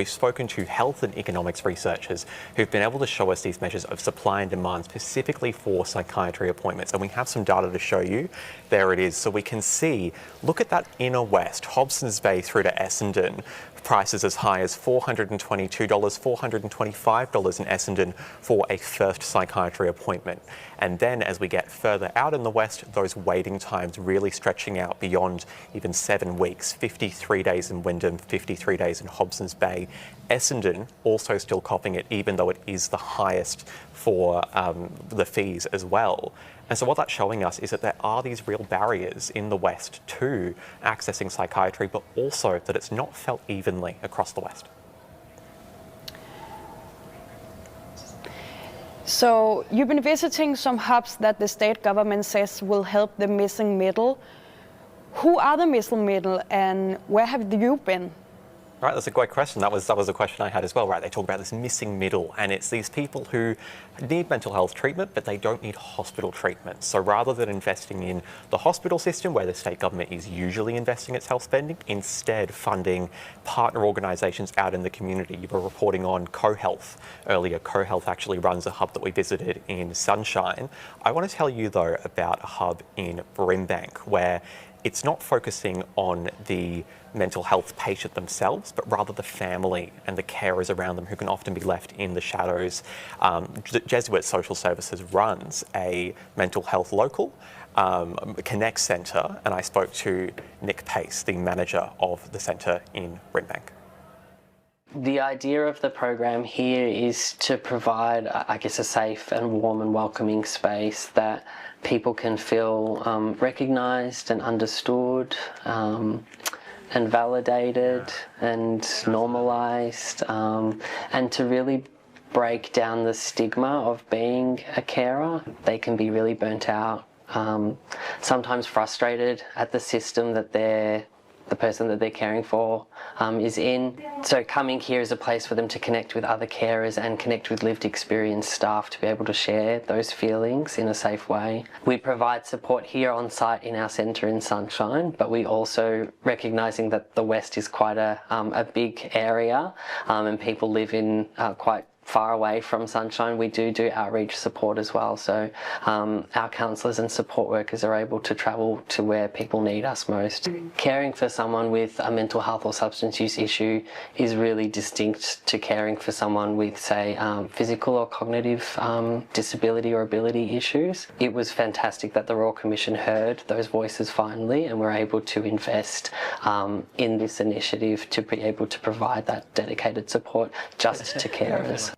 We've spoken to health and economics researchers who've been able to show us these measures of supply and demand specifically for psychiatry appointments. And we have some data to show you. There it is. So we can see, look at that inner west, Hobsons Bay through to Essendon. Prices as high as $422, $425 in Essendon for a first psychiatry appointment. And then as we get further out in the west, those waiting times really stretching out beyond even 7 weeks, 53 days in Wyndham, 53 days in Hobsons Bay. Essendon also still copping it, even though it is the highest for the fees as well. And so what that's showing us is that there are these real barriers in the West to accessing psychiatry, but also that it's not felt evenly across the West. So you've been visiting some hubs that the state government says will help the missing middle. Who are the missing middle and where have you been? Right, that's a great question. That was a question I had as well, right? They talk about this missing middle, and it's these people who need mental health treatment, but they don't need hospital treatment. So rather than investing in the hospital system, where the state government is usually investing its health spending, instead funding partner organisations out in the community. You were reporting on CoHealth earlier. CoHealth actually runs a hub that we visited in Sunshine. I want to tell you, though, about a hub in Brimbank, where it's not focusing on the mental health patient themselves, but rather the family and the carers around them who can often be left in the shadows. Jesuit Social Services runs a mental health local Connect Centre, and I spoke to Nick Pace, the manager of the centre in Brimbank. The idea of the program here is to provide, I guess, a safe and warm and welcoming space that people can feel recognised and understood and validated and normalised, and to really break down the stigma of being a carer. They can be really burnt out, sometimes frustrated at the system that the person that they're caring for is in. So coming here is a place for them to connect with other carers and connect with lived experience staff to be able to share those feelings in a safe way. We provide support here on site in our centre in Sunshine, but we also, recognising that the West is quite a big area and people live in quite far away from Sunshine, we do outreach support as well. So our counsellors and support workers are able to travel to where people need us most. Caring for someone with a mental health or substance use issue is really distinct to caring for someone with, say, physical or cognitive disability or ability issues. It was fantastic that the Royal Commission heard those voices finally and were able to invest in this initiative to be able to provide that dedicated support just to carers.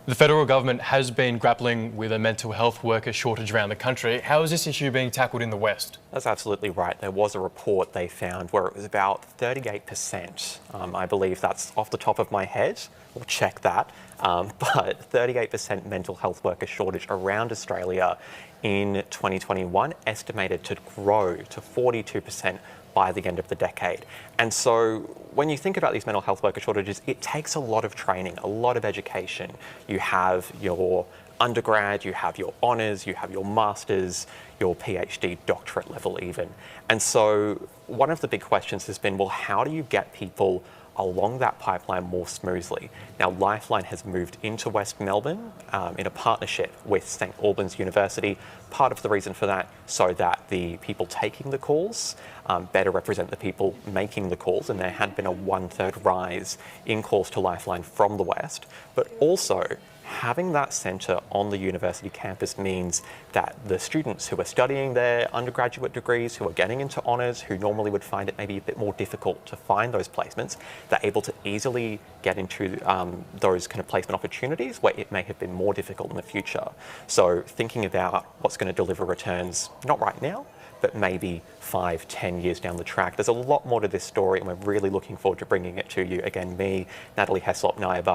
The federal government has been grappling with a mental health worker shortage around the country. How is this issue being tackled in the West? That's absolutely right. There was a report they found where it was about 38%. I believe that's off the top of my head. We'll check that. But 38% mental health worker shortage around Australia in 2021, estimated to grow to 42% by the end of the decade. And so when you think about these mental health worker shortages, it takes a lot of training, a lot of education. You have your undergrad, you have your honours, you have your masters, your PhD, doctorate level even. And so one of the big questions has been, well, how do you get people along that pipeline more smoothly? Now, Lifeline has moved into West Melbourne in a partnership with St Albans University. Part of the reason for that, so that the people taking the calls better represent the people making the calls, and there had been a 1/3 rise in calls to Lifeline from the West, but also having that centre on the university campus means that the students who are studying their undergraduate degrees, who are getting into honours, who normally would find it maybe a bit more difficult to find those placements, they're able to easily get into those kind of placement opportunities where it may have been more difficult in the future. So thinking about what's going to deliver returns, not right now, but maybe 5, 10 years down the track. There's a lot more to this story, and we're really looking forward to bringing it to you. Again, me, Natalie, Heslop, Nyah.